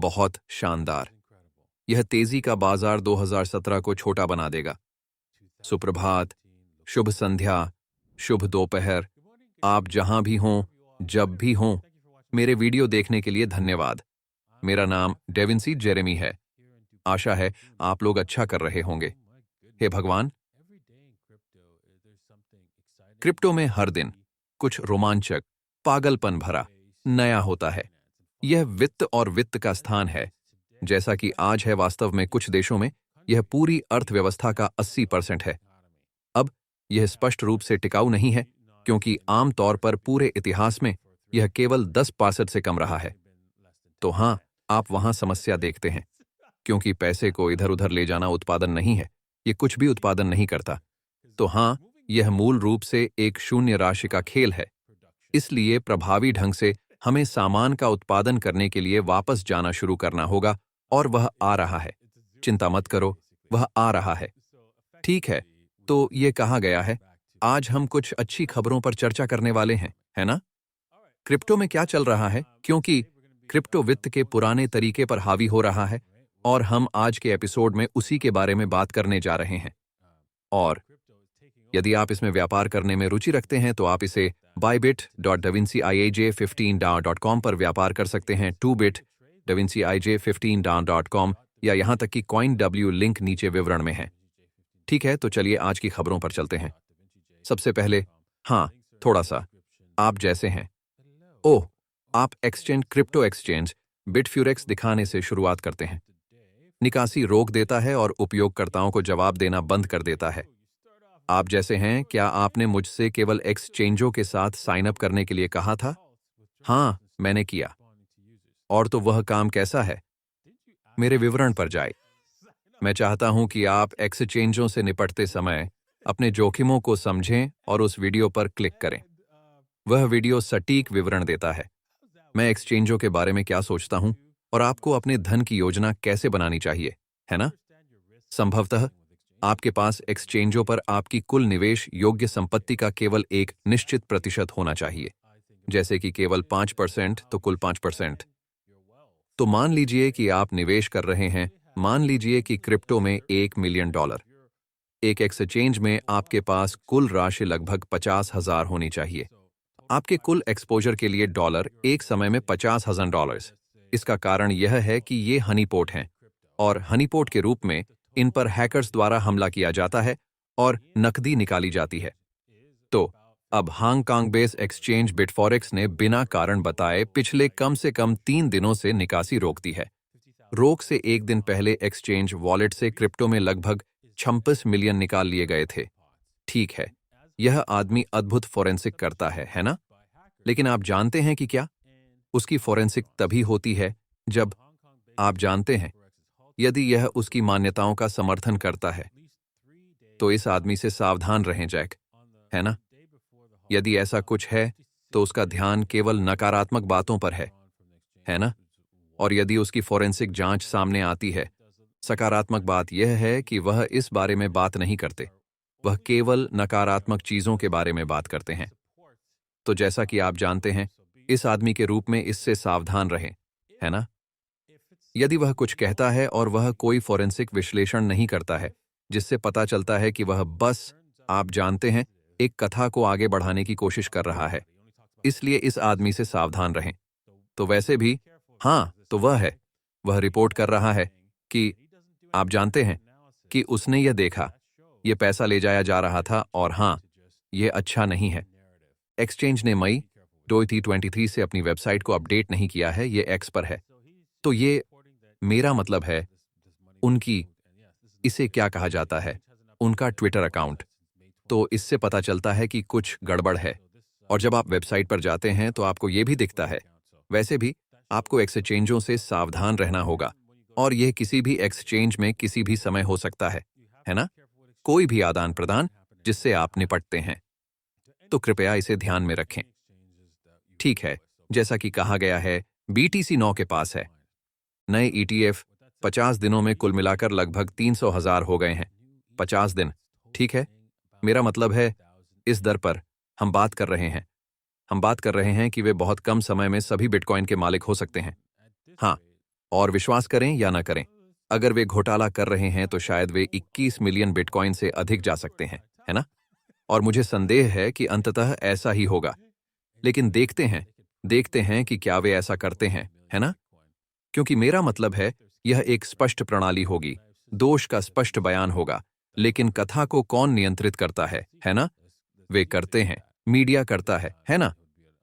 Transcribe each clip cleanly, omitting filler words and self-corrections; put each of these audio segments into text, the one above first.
बहुत शानदार। यह तेजी का बाजार 2017 को छोटा बना देगा। सुप्रभात, शुभ संध्या, शुभ दोपहर, आप जहां भी हों, जब भी हों, मेरे वीडियो देखने के लिए धन्यवाद। मेरा नाम डेविंसी जेरेमी है। आशा है आप लोग अच्छा कर रहे होंगे। हे भगवान, क्रिप्टो में हर दिन कुछ रोमांचक, पागलपन भरा नया होता है। यह वित्त और वित्त का स्थान है। जैसा कि आज है, वास्तव में कुछ देशों में यह पूरी अर्थव्यवस्था का 80% है। अब यह स्पष्ट रूप से टिकाऊ नहीं है, क्योंकि आम तौर पर पूरे इतिहास में यह केवल 10% से कम रहा है। तो हाँ, आप वहां समस्या देखते हैं, क्योंकि पैसे को इधर उधर ले जाना उत्पादन नहीं है। यह कुछ भी उत्पादन नहीं करता। तो हाँ, यह मूल रूप से एक शून्य राशि का खेल है। इसलिए प्रभावी ढंग से हमें सामान का उत्पादन करने के लिए वापस जाना शुरू करना होगा, और वह आ रहा है। चिंता मत करो, वह आ रहा है। ठीक है, तो ये कहा गया है। आज हम कुछ अच्छी खबरों पर चर्चा करने वाले हैं, है ना? क्रिप्टो में क्या चल रहा है, क्योंकि क्रिप्टो वित्त के पुराने तरीके पर हावी हो रहा है, और हम आज के एपिसोड में उसी के बारे में बात करने जा रहे हैं। और यदि आप इसमें व्यापार करने में रुचि रखते हैं, तो आप इसे bybit.davinciij15.com पर व्यापार कर सकते हैं, 2bit.davinciij15.com, या यहां तक कि CoinW लिंक नीचे विवरण में है। ठीक है, तो चलिए आज की खबरों पर चलते हैं। सबसे पहले, हाँ, थोड़ा सा आप जैसे हैं। ओह, आप क्रिप्टो एक्सचेंज बिटफ्यूरेक्स दिखाने से शुरुआत करते हैं। निकासी रोक देता है और उपयोगकर्ताओं को जवाब देना बंद कर देता है। आप जैसे हैं। क्या आपने मुझसे केवल एक्सचेंजों के साथ साइन अप करने के लिए कहा था? हाँ, मैंने किया। और तो वह काम कैसा है? मेरे विवरण पर जाए। मैं चाहता हूं कि आप एक्सचेंजों से निपटते समय अपने जोखिमों को समझें और उस वीडियो पर क्लिक करें। वह वीडियो सटीक विवरण देता है। मैं एक्सचेंजों के बारे में क्या सोचता हूं और आपको अपने धन की योजना कैसे बनानी चाहिए, है ना? संभवतः आपके पास एक्सचेंजों पर आपकी कुल निवेश योग्य संपत्ति का केवल एक निश्चित प्रतिशत होना चाहिए, जैसे कि केवल 5%, तो कुल 5%। तो मान लीजिए कि आप निवेश कर रहे हैं, मान लीजिए कि क्रिप्टो में $1 मिलियन। एक एक्सचेंज में आपके पास कुल राशि लगभग 50,000 होनी चाहिए। आपके कुल एक्सपोजर के लिए डॉलर एक समय में $50,000। इसका कारण यह है कि ये हनीपोट हैं, और हनीपोट के रूप में इन पर हैकर्स द्वारा हमला किया जाता है और नकदी निकाली जाती है। तो अब हांगकांग बेस्ड एक्सचेंज बिटफॉरेक्स ने बिना कारण बताए पिछले कम से कम 3 दिनों से निकासी रोक दी है। रोक से एक दिन पहले एक्सचेंज वॉलेट से क्रिप्टो में लगभग 26 मिलियन निकाल लिए गए थे। ठीक है, यह आदमी अद्भुत फोरेंसिक करता है ना? लेकिन आप जानते हैं कि क्या? उसकी फोरेंसिक तभी होती है जब आप जानते हैं, यदि यह उसकी मान्यताओं का समर्थन करता है। तो इस आदमी से सावधान रहें, जैक, है ना? यदि ऐसा कुछ है, तो उसका ध्यान केवल नकारात्मक बातों पर है ना? और यदि उसकी फोरेंसिक जांच सामने आती है, सकारात्मक बात यह है कि वह इस बारे में बात नहीं करते। वह केवल नकारात्मक चीजों के बारे में बात करते हैं। तो जैसा कि आप जानते हैं, इस आदमी के रूप में इससे सावधान रहें, है ना? यदि वह कुछ कहता है और वह कोई फोरेंसिक विश्लेषण नहीं करता है, जिससे पता चलता है कि वह बस, आप जानते हैं, एक कथा को आगे बढ़ाने की कोशिश कर रहा है, इसलिए इस आदमी से सावधान रहें। तो वैसे भी, हाँ, तो वह रिपोर्ट कर रहा है कि आप जानते हैं कि उसने यह देखा, यह पैसा ले जाया जा रहा था, और हाँ, यह अच्छा नहीं है। एक्सचेंज ने मई 2023 से अपनी वेबसाइट को अपडेट नहीं किया है, यह एक्स पर है। तो ये मेरा मतलब है, उनकी, इसे क्या कहा जाता है, उनका ट्विटर अकाउंट। तो इससे पता चलता है कि कुछ गड़बड़ है। और जब आप वेबसाइट पर जाते हैं तो आपको यह भी दिखता है। वैसे भी आपको एक्सचेंजों से सावधान रहना होगा, और यह किसी भी एक्सचेंज में किसी भी समय हो सकता है ना? कोई भी आदान प्रदान जिससे आप निपटते हैं। तो कृपया इसे ध्यान में रखें। ठीक है, जैसा कि कहा गया है, BTC 9 के पास है। नए ETF 50 दिनों में कुल मिलाकर लगभग 300,000 हो गए हैं। 50 दिन, ठीक है? मेरा मतलब है, इस दर पर हम बात कर रहे हैं। हम बात कर रहे हैं कि वे बहुत कम समय में सभी बिटकॉइन के मालिक हो सकते हैं। हाँ, और विश्वास करें या ना करें, अगर वे घोटाला कर रहे हैं तो शायद वे 21 मिलियन बिटकॉइन से अधिक जा सकते हैं, है ना? और मुझे संदेह है कि अंततः ऐसा ही होगा। लेकिन देखते हैं कि क्या वे ऐसा करते हैं, है ना? क्योंकि मेरा मतलब है, यह एक स्पष्ट प्रणाली होगी, दोष का स्पष्ट बयान होगा, लेकिन कथा को कौन नियंत्रित करता है ना? वे करते हैं, मीडिया करता है ना?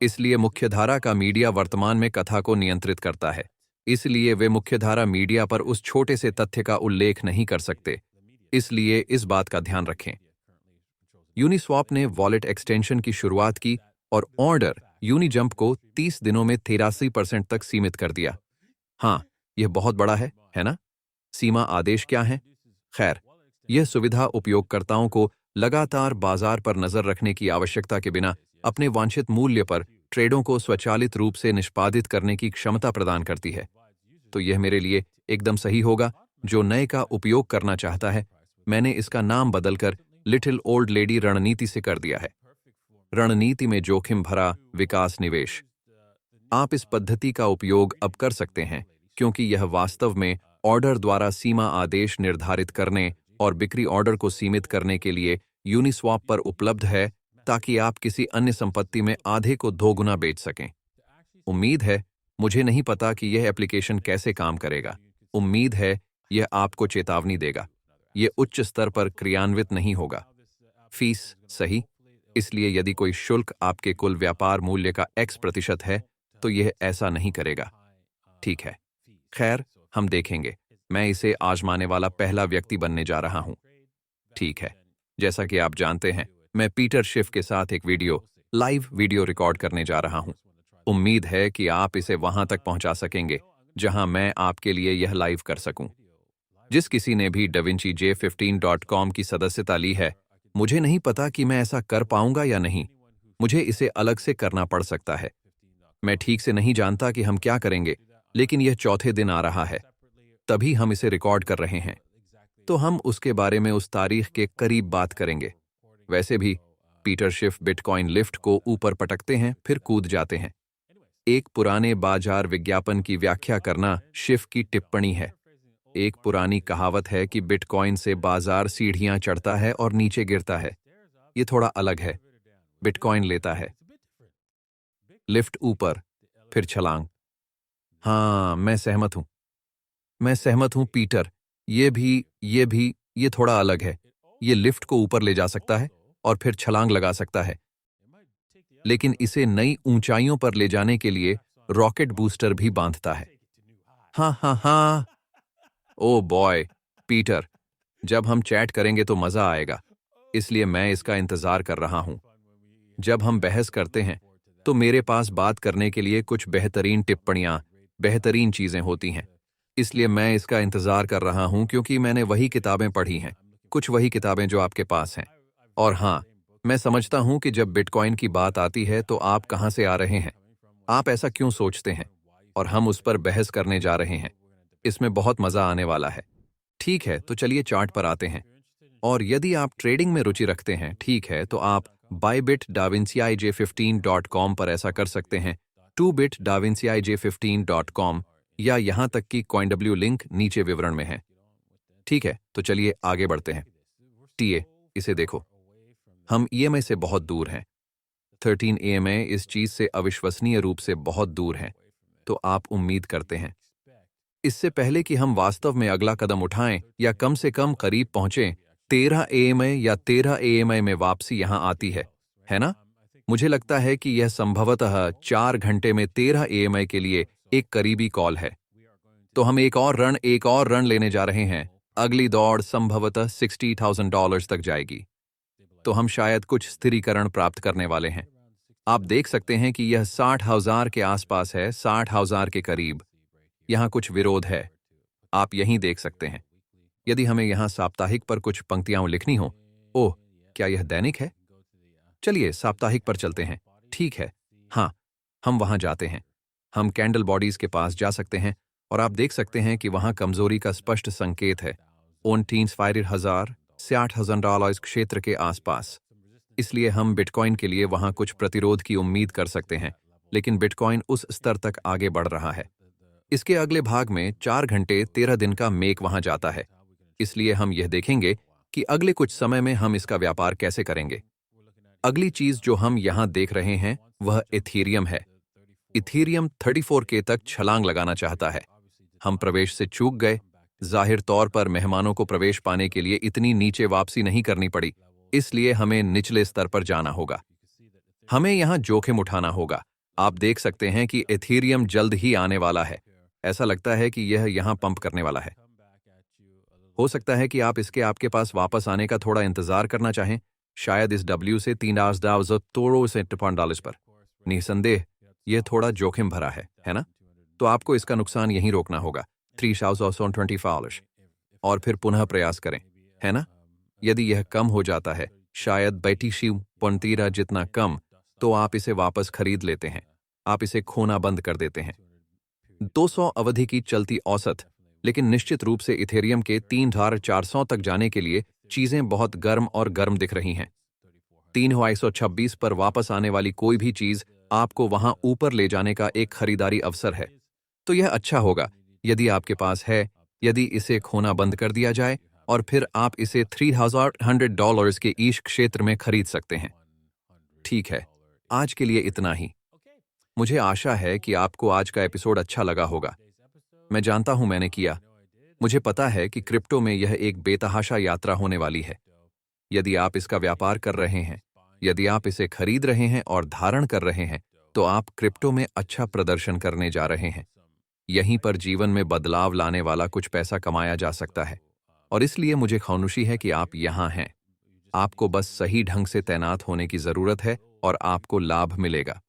इसलिए मुख्यधारा का मीडिया वर्तमान में कथा को नियंत्रित करता है। इसलिए वे मुख्यधारा मीडिया पर उस छोटे से तथ्य का उल्लेख नहीं कर सकते। इसलिए इस बात का ध्यान रखें। यूनिस्वैप ने वॉलेट एक्सटेंशन की शुरुआत की और ऑर्डर यूनिजंप को 30 दिनों में 83% तक सीमित कर दिया। हाँ, यह बहुत बड़ा है ना? सीमा आदेश क्या हैं? खैर, यह सुविधा उपयोगकर्ताओं को लगातार बाजार पर नजर रखने की आवश्यकता के बिना अपने वांछित मूल्य पर ट्रेडों को स्वचालित रूप से निष्पादित करने की क्षमता प्रदान करती है। तो यह मेरे लिए एकदम सही होगा। जो नए का उपयोग करना चाहता है, मैंने इसका नाम बदलकर लिटिल ओल्ड लेडी रणनीति से कर दिया है। रणनीति में जोखिम भरा विकास निवेश। आप इस पद्धति का उपयोग अब कर सकते हैं क्योंकि यह वास्तव में ऑर्डर द्वारा सीमा आदेश निर्धारित करने और बिक्री ऑर्डर को सीमित करने के लिए यूनिस्वैप पर उपलब्ध है, ताकि आप किसी अन्य संपत्ति में आधे को 2 गुना बेच सकें। उम्मीद है, मुझे नहीं पता कि यह एप्लीकेशन कैसे काम करेगा। उम्मीद है यह आपको चेतावनी देगा। यह उच्च स्तर पर क्रियान्वित नहीं होगा। फीस सही। इसलिए यदि कोई शुल्क आपके कुल व्यापार मूल्य का X% है, तो यह ऐसा नहीं करेगा। ठीक है। खैर, हम देखेंगे। मैं इसे आजमाने वाला पहला व्यक्ति बनने जा रहा हूं। ठीक है। जैसा कि आप जानते हैं, मैं पीटर शिफ के साथ एक लाइव वीडियो रिकॉर्ड करने जा रहा हूं। उम्मीद है कि आप इसे वहां तक पहुंचा सकेंगे जहां मैं आपके लिए यह लाइव कर सकूं। जिस किसी ने भी davinci15.com की सदस्यता ली है, मुझे नहीं पता कि मैं ऐसा कर पाऊंगा या नहीं। मुझे इसे अलग से करना पड़ सकता है। मैं ठीक से नहीं जानता कि हम क्या करेंगे, लेकिन यह चौथे दिन आ रहा है, तभी हम इसे रिकॉर्ड कर रहे हैं। तो हम उसके बारे में उस तारीख के करीब बात करेंगे। वैसे भी पीटर शिफ बिटकॉइन लिफ्ट को ऊपर पटकते हैं, फिर कूद जाते हैं। एक पुराने बाजार विज्ञापन की व्याख्या करना शिफ की टिप्पणी है। एक पुरानी कहावत है कि बिटकॉइन से बाजार सीढ़ियां चढ़ता है और नीचे गिरता है। ये थोड़ा अलग है। बिटकॉइन लेता है, लिफ्ट ऊपर, फिर छलांग। हाँ, मैं सहमत हूं पीटर। ये थोड़ा अलग है। ये लिफ्ट को ऊपर ले जा सकता है और फिर छलांग लगा सकता है, लेकिन इसे नई ऊंचाइयों पर ले जाने के लिए रॉकेट बूस्टर भी बांधता है। हाँ। ओ बॉय, पीटर, जब हम चैट करेंगे तो मजा आएगा, इसलिए मैं इसका इंतजार कर रहा हूं। जब हम बहस करते हैं, तो मेरे पास बात करने के लिए कुछ बेहतरीन टिप्पणियां, बेहतरीन चीजें होती हैं। इसलिए मैं इसका इंतजार कर रहा हूं क्योंकि मैंने वही किताबें पढ़ी हैं, कुछ वही किताबें जो आपके पास हैं। और हाँ, मैं समझता हूं कि जब बिटकॉइन की बात आती है तो आप कहां से आ रहे हैं, आप ऐसा क्यों सोचते हैं, और हम उस पर बहस करने जा रहे हैं। इसमें बहुत मजा आने वाला है। ठीक है, तो चलिए चार्ट पर आते हैं। और यदि आप ट्रेडिंग में रुचि रखते हैं, ठीक है, तो आप bybit-davinci15.com पर ऐसा कर सकते हैं, 2bit-davinci15.com, या यहां तक कि CoinW लिंक नीचे विवरण में है। ठीक है, तो चलिए आगे बढ़ते हैं। टीए, इसे देखो। हम EMA से बहुत दूर हैं। 13 EMA इस चीज से अविश्वसनीय रूप से बहुत दूर हैं। तो आप उम्मीद करते हैं, इससे पहले कि हम वास्तव में अगला कदम उठाएं या कम से कम करीब पहुंचें, 13 AMA या 13 AMA में वापसी यहां आती है ना? मुझे लगता है कि यह संभवतः 4 घंटे में 13 AMA के लिए एक करीबी कॉल है। तो हम एक और रन लेने जा रहे हैं। अगली दौड़ संभवतः $60,000 तक जाएगी। तो हम शायद कुछ स्थिरीकरण प्राप्त करने वाले हैं। आप देख सकते हैं कि यह 60,000 के आसपास है, 60,000 के करीब। यहां कुछ विरोध है, आप यहीं देख सकते हैं। यदि हमें यहां साप्ताहिक पर कुछ पंक्तियां लिखनी हो, ओह, क्या यह दैनिक है? चलिए साप्ताहिक पर चलते हैं। ठीक है, हाँ, हम वहां जाते हैं। हम कैंडल बॉडीज के पास जा सकते हैं और आप देख सकते हैं कि वहां कमजोरी का स्पष्ट संकेत है। 29,000 से $8,000 क्षेत्र के आसपास। इसलिए हम बिटकॉइन के लिए वहां कुछ प्रतिरोध की उम्मीद कर सकते हैं, लेकिन बिटकॉइन उस स्तर तक आगे बढ़ रहा है। इसके अगले भाग में 4 घंटे 13 दिन का मेक वहां जाता है, इसलिए हम यह देखेंगे कि अगले कुछ समय में हम इसका व्यापार कैसे करेंगे। अगली चीज जो हम यहां देख रहे हैं वह इथीरियम है। इथीरियम 34K तक छलांग लगाना चाहता है। हम प्रवेश से चूक गए। जाहिर तौर पर मेहमानों को प्रवेश पाने के लिए इतनी नीचे वापसी नहीं करनी पड़ी, इसलिए हमें निचले स्तर पर जाना होगा। हमें यहां जोखिम उठाना होगा। आप देख सकते हैं कि इथीरियम जल्द ही आने वाला है। ऐसा लगता है कि यह यहां पंप करने वाला है। हो सकता है कि आप इसके आपके पास वापस आने का थोड़ा इंतजार करना चाहें, शायद इस W से 3 पर। निसंदेह यह थोड़ा जोखिम भरा है ना? तो आपको इसका नुकसान यहीं रोकना होगा, 3,025 और फिर पुनः प्रयास करें, है ना? यदि यह कम हो जाता है, शायद 25 जितना कम, तो आप इसे वापस खरीद लेते हैं। आप इसे खोना बंद कर देते हैं। 200 अवधि की चलती औसत, लेकिन निश्चित रूप से इथेरियम के 3,400 तक जाने के लिए चीजें बहुत गर्म और गर्म दिख रही हैं। 3,126 पर वापस आने वाली कोई भी चीज आपको वहां ऊपर ले जाने का एक खरीदारी अवसर है। तो यह अच्छा होगा यदि आपके पास है, यदि इसे खोना बंद कर दिया जाए और फिर आप इसे $3,100 के ईश क्षेत्र में खरीद सकते हैं। ठीक है, आज के लिए इतना ही। मुझे आशा है कि आपको आज का एपिसोड अच्छा लगा होगा। मैं जानता हूं मैंने किया। मुझे पता है कि क्रिप्टो में यह एक बेतहाशा यात्रा होने वाली है। यदि आप इसका व्यापार कर रहे हैं, यदि आप इसे खरीद रहे हैं और धारण कर रहे हैं, तो आप क्रिप्टो में अच्छा प्रदर्शन करने जा रहे हैं। यहीं पर जीवन में बदलाव लाने वाला कुछ पैसा कमाया जा सकता है, और इसलिए मुझे खामोशी है कि आप यहां हैं। आपको बस सही ढंग से तैनात होने की जरूरत है और आपको लाभ मिलेगा।